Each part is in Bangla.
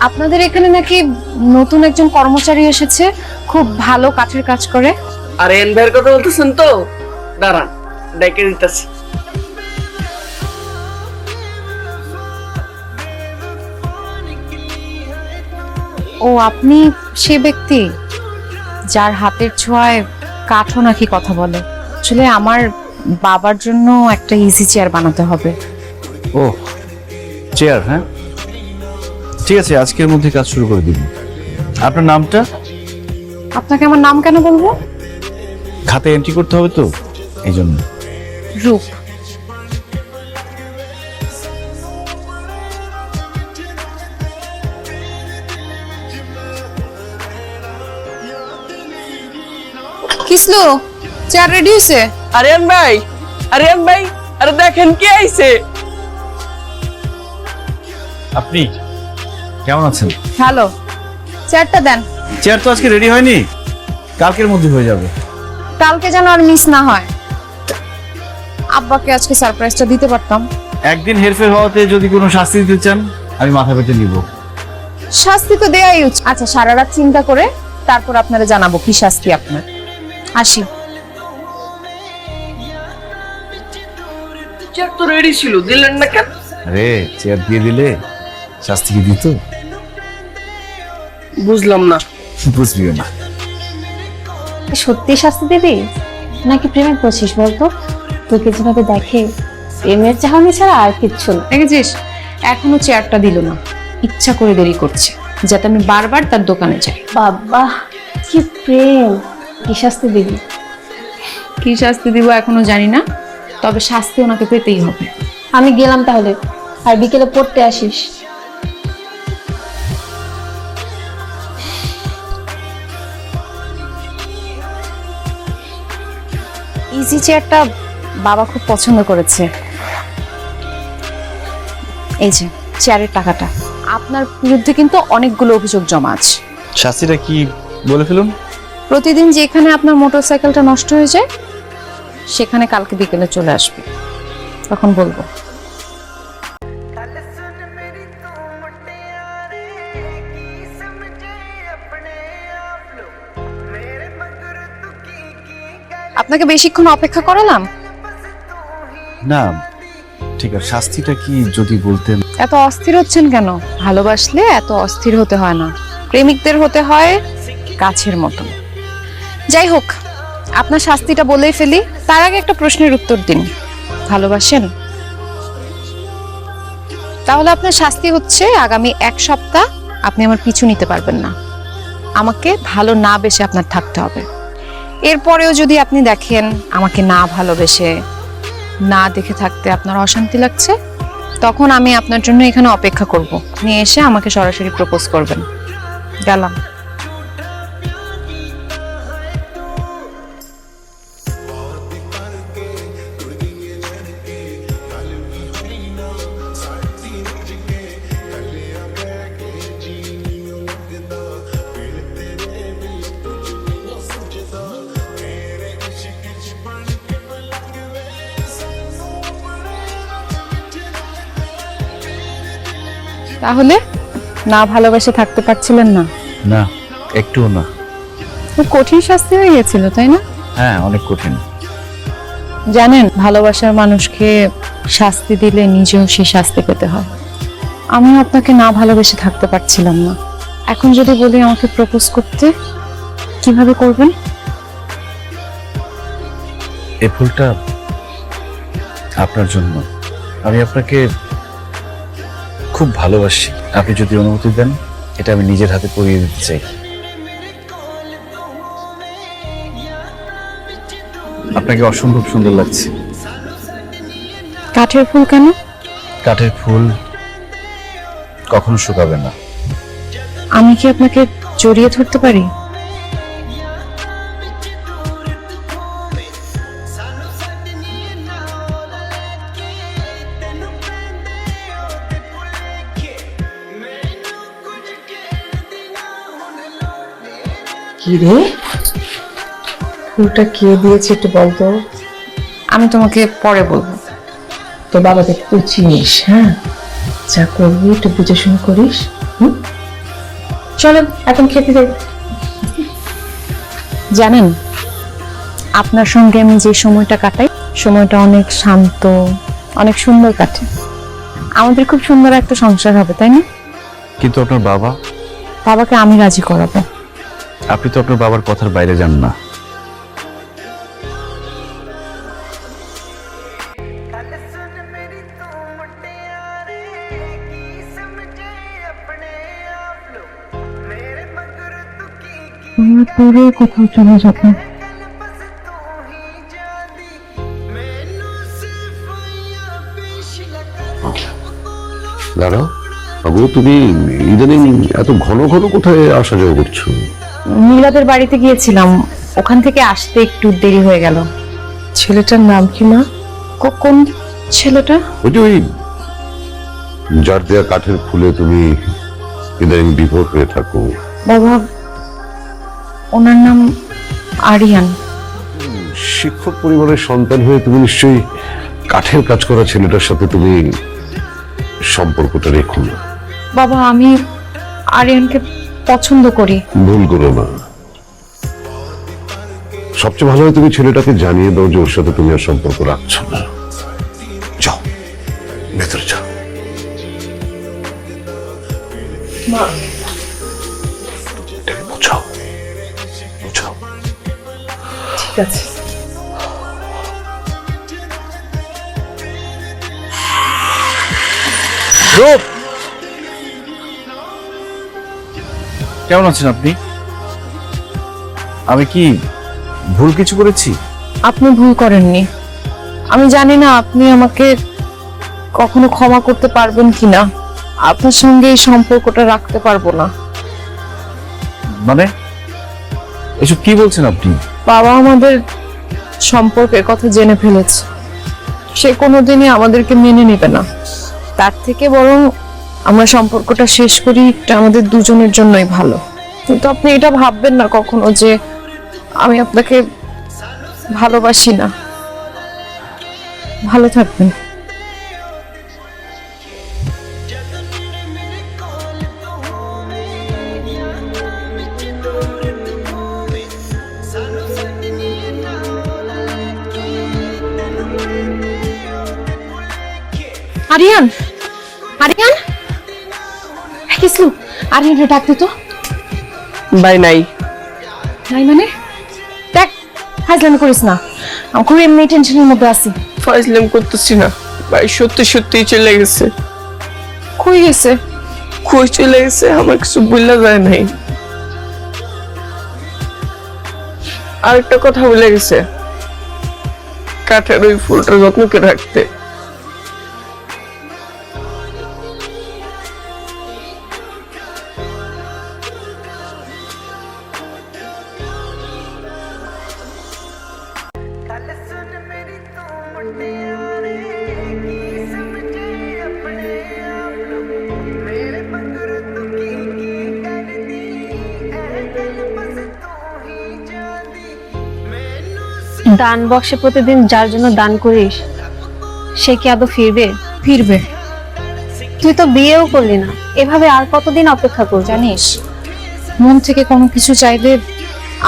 আপনাদের এখানে নাকি নতুন একজন কর্মচারী এসেছে, খুব ভালো কাঠের কাজ করে। আর এন ভাইয়ের কথা বলতেছেন তো? দাঁড়ান, ডেকে দিতেছি। ও আপনি সে ব্যক্তি যার হাতের ছোঁয়ায় কাঠও নাকি কথা বলে। আসলে আমার বাবার জন্য একটা ইজি চেয়ার বানাতে হবে। ও চেয়ার, হ্যাঁ ঠিক আছে, আজকের মধ্যে কাজ শুরু করে দিন। আপনার নামটা? আপনাকে আমার নাম কেন বলবো? খাতে এন্ট্রি করতে হবে তো, এই জন্য। রূপ। কিসলো চেয়ার রেডি হয়েছে? আরিয়ান ভাই, আরিয়ান ভাই, আরে দেখেন কে আইছে। আপনি কেমন আছেন? ভালো। চেয়ারটা দেন। চেয়ার তো আজকে রেডি হয়নি, কালকের মধ্যে হয়ে যাবে। কালকে যেন আর মিস না হয়। আব্বাকে আজকে সারপ্রাইজটা দিতে পারতাম। একদিন হেরফের হওয়াতে যদি কোনো শাস্তি দিতে চান, আমি মাথা পেতে নিব। শাস্তি তো দেয়াই উচিত। আচ্ছা, সারা রাত চিন্তা করে তারপর আপনারা জানাবো কি শাস্তি আপনার। আসি। চেয়ার তো রেডি ছিল, দিলেন না কেন? আরে চেয়ার দিয়ে দিলে শাস্তি কি দিত? বুঝলাম না। বুঝবিও না। সত্যি শাস্তি দিবি নাকি প্রেমে পড়ছিস বলতো? তোকে যেভাবে দেখে প্রেমের চাহনি ছাড়া আর কিচ্ছু না। দেখেছিস, এখনো চেয়ারটা দিল না। ইচ্ছা করে দেরি করছে যাতে আমি বারবার তার দোকানে যাই। বাবা কি প্রেম! কি শাস্তি দিবি? কি শাস্তি দিব এখনো জানি না, তবে শাস্তি ওনাকে পেতেই হবে। আমি গেলাম তাহলে, আর বিকেলে পড়তে আসিস। ইজি চেয়ারটা বাবা খুব পছন্দ করেছে। এই যে চেয়ারের টাকাটা। আপনার বিরুদ্ধে কিন্তু অনেকগুলো অভিযোগ জমা আছে। শাস্তিটা কি বলে ফেলুন। প্রতিদিন যেখানে আপনার মোটরসাইকেলটা নষ্ট হয়ে যায় সেখানে কালকে বিকেলে চলে আসবে, তখন বলবো। আপনাকে বেশিক্ষণ অপেক্ষা করালাম? না ঠিক আছে, শাস্তিটা কি যদি বলতেন। এত অস্থির হচ্ছেন কেন? ভালোবাসলে এত অস্থির হতে হয় না, প্রেমিকদের হতে হয় গাছের মতো। যাই হোক, আপনার শাস্তিটা বলেই ফেলি। তার আগে একটা প্রশ্নের উত্তর দিন। ভালোবাসেন? তাহলে আপনার শাস্তি হচ্ছে আগামী 1 সপ্তাহ আপনি আমার পিছু নিতে পারবেন না। আমাকে ভালো না বেশে আপনার থাকতে হবে। এরপরেও যদি আপনি দেখেন আমাকে না ভালোবেসে না দেখে থাকতে আপনার অশান্তি লাগছে, তখন আমি আপনার জন্য এখানে অপেক্ষা করব। নিয়ে এসে আমাকে সরাসরি প্রপোজ করবেন। গেলাম। তাহলে না ভালোবেসে থাকতে পারছিলেন না? না, একটুও না। কঠিন শাস্তি হয়ে গেছিল, তাই না? হ্যাঁ, অনেক কঠিন। জানেন, ভালোবাসার মানুষকে শাস্তি দিলে নিজেও সে শাস্তি পেতে হয়। আমি আপনাকে না ভালোবেসে থাকতে পারছিলাম না। এখন যদি বলি আমাকে প্রপোজ করতে, কিভাবে করবেন? এই ফুলটা আপনার জন্য। আমি আপনাকে খুব ভালোবাসি। আপনি যদি অনুমতি দেন, এটা আমি নিজের হাতে পরিয়ে দিতে চাই। আপনাকে অসম্ভব সুন্দর লাগছে। কাঠের ফুল কেন? কাঠের ফুল কখনো শুকাবে না। আমি কি আপনাকে জড়িয়ে ধরতে পারি? কি রে, ফুলটা কে দিয়েছে একটু বলতো? আমি তোমাকে পরে বলবো। তো বাবাকে একটু চিনিস, হ্যাঁ? যা করবি একটু বুঝে শুনে করিস। চলো এখন খেতে যাই। জানেন, আপনার সঙ্গে আমি যে সময়টা কাটাই, সময়টা অনেক শান্ত, অনেক সুন্দর কাটে। আমাদের খুব সুন্দর একটা সংসার হবে, তাই না? কিন্তু আপনার বাবা, বাবাকে আমি রাজি করাবো। আপনি তো আপনার বাবার কথার বাইরে যান না। আমরা পরে কোথাও চলে যাবো। দাঁড়াও বাবু, তুমি ইদানিং এত ঘন ঘন কোথায় আসা যাওয়া করছো? মিলাদের বাড়িতে গিয়েছিলাম, ওখান থেকে আসতে একটু দেরি হয়ে গেল। ছেলেটার নাম কি মা? কোন ছেলেটা? ওই যে ওই যার দেয়া কাঠের ফুলে তুমি ইদানিং বিভোর হয়ে থাকো। বাবা, ওনার নাম আরিয়ান। শিক্ষক পরিবারের সন্তান হয়ে তুমি নিশ্চয়ই কাঠের কাজ করা ছেলেটার সাথে তুমি সম্পর্কটা রেখো না। বাবা, আমি আরিয়ানকে পছন্দ করি। ভুল করো না। সবচেয়ে ভালো হয় তুমি ছেলেটাকে জানিয়ে দাও যে ওর সাথে তুমি আর সম্পর্ক রাখছো না। যাও ভেতরে যাও। এটাকে বোঝাও, বোঝাও। ঠিক আছে। রূপ, কেমন আছেন আপনি? আমি কি ভুল কিছু করেছি? আপনি ভুল করেননি। আমি জানি না আপনি আমাকে কখনো ক্ষমা করতে পারবেন কিনা। আপনার সঙ্গে এই সম্পর্কটা রাখতে পারবো না। মানে এসব কি বলছেন আপনি? বাবা আমাদের সম্পর্কের কথা জেনে ফেলেছে। সে কোনোদিনই আমাদেরকে মেনে নেবে না। তার থেকে বরং আমরা সম্পর্কটা শেষ করি, এটা আমাদের দুজনের জন্যই ভালো। কিন্তু আপনি এটা ভাববেন না কখনো যে আমি আপনাকে ভালোবাসি না। ভালো থাকবেন। আরিয়ান, আরিয়ান, কিছু আরিয়ানকে ডাক দিত। ভাই নাই। নাই মানে? দেখ, ফাইজলামি করিস না। আমি খুব এমনি টেনশনের মধ্যে আছি। ফাইজলাম করতেছি না ভাই, সত্যি সত্যি চলে গেছে। কই গেছে? কই চলে গেছে আমার কিছু বললা যায় নাই। আরেকটা কথা বলে গেছে, কাঠের ওই ফুলটা যত্ন করে রাখতে। দান বক্সে প্রতিদিন যার জন্য দান করিস সে কি আদৌ ফিরবে? ফিরবে। তুই তো বিয়েও করলি না, এভাবে আর কতদিন অপেক্ষা করবি? জানিস, মন থেকে কোনো কিছু চাইলে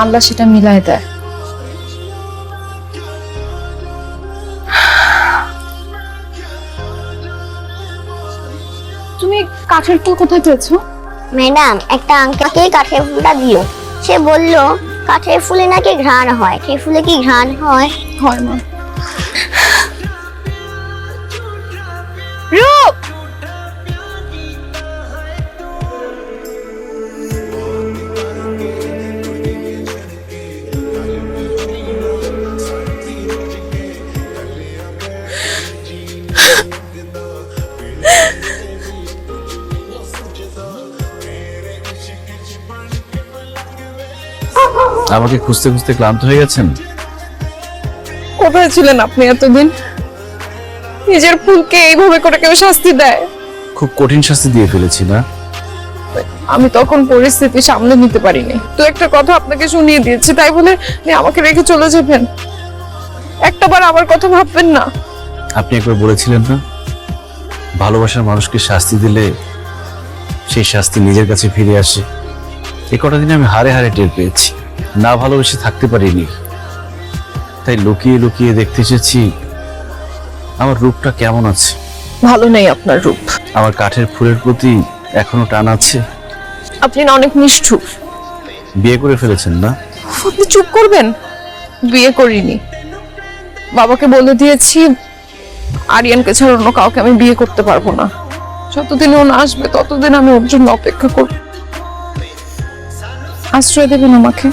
আল্লাহ সেটা মিলায় দেয়। তুমি কাঠের ফুল কোথায় পেয়েছো? ম্যাডাম, একটা আঙ্কেলকে কাঠের ফুলটা দিও। সে বলল কাঠের ফুলে নাকি ঘ্রাণ হয়। কাঠের ফুলে কি ঘ্রাণ হয়? হয় মা। রূপ, আমাকে খুঁজতে খুঁজতে ক্লান্ত হয়ে গেছেন? কোথায় ছিলেন আপনি এতদিন? নিজের ফুলকে এইভাবে করে কেউ শাস্তি দেয়? খুব কঠিন শাস্তি দিয়ে ফেলেছি না? আমি তখন পরিস্থিতি সামলে নিতে পারিনি। তো একটা কথা আপনাকে শুনিয়ে দিয়েছি, তাই বলে আপনি আমাকে রেখে চলে যাবেন? একটাবার আমার কথা ভাববেন না? আপনি একবার বলেছিলেন না, ভালোবাসার মানুষকে শাস্তি দিলে সেই শাস্তি নিজের কাছে ফিরে আসে। এই কটা দিনে আমি হারে হারে টের পেয়েছি, না ভালোবেসে থাকতে পারিনি। তাই লুকিয়ে লুকিয়ে দেখতে চেয়েছি আমার রূপটা কেমন আছে। ভালো নেই আপনার রূপ। আমার কাঠের ফুলের প্রতি এখনো টান আছে। আপনি না অনেক নিষ্ঠুর। বিয়ে করে ফেলেছেন না? আপনি চুপ করবেন। বিয়ে করিনি, বাবাকে বলে দিয়েছি আরিয়ানকে ছাড়া অন্য কাউকে আমি বিয়ে করতে পারবো না। যতদিন ও না আসবে ততদিন আমি ওর জন্য অপেক্ষা করব। আশ্রয় দেবেন আমাকে?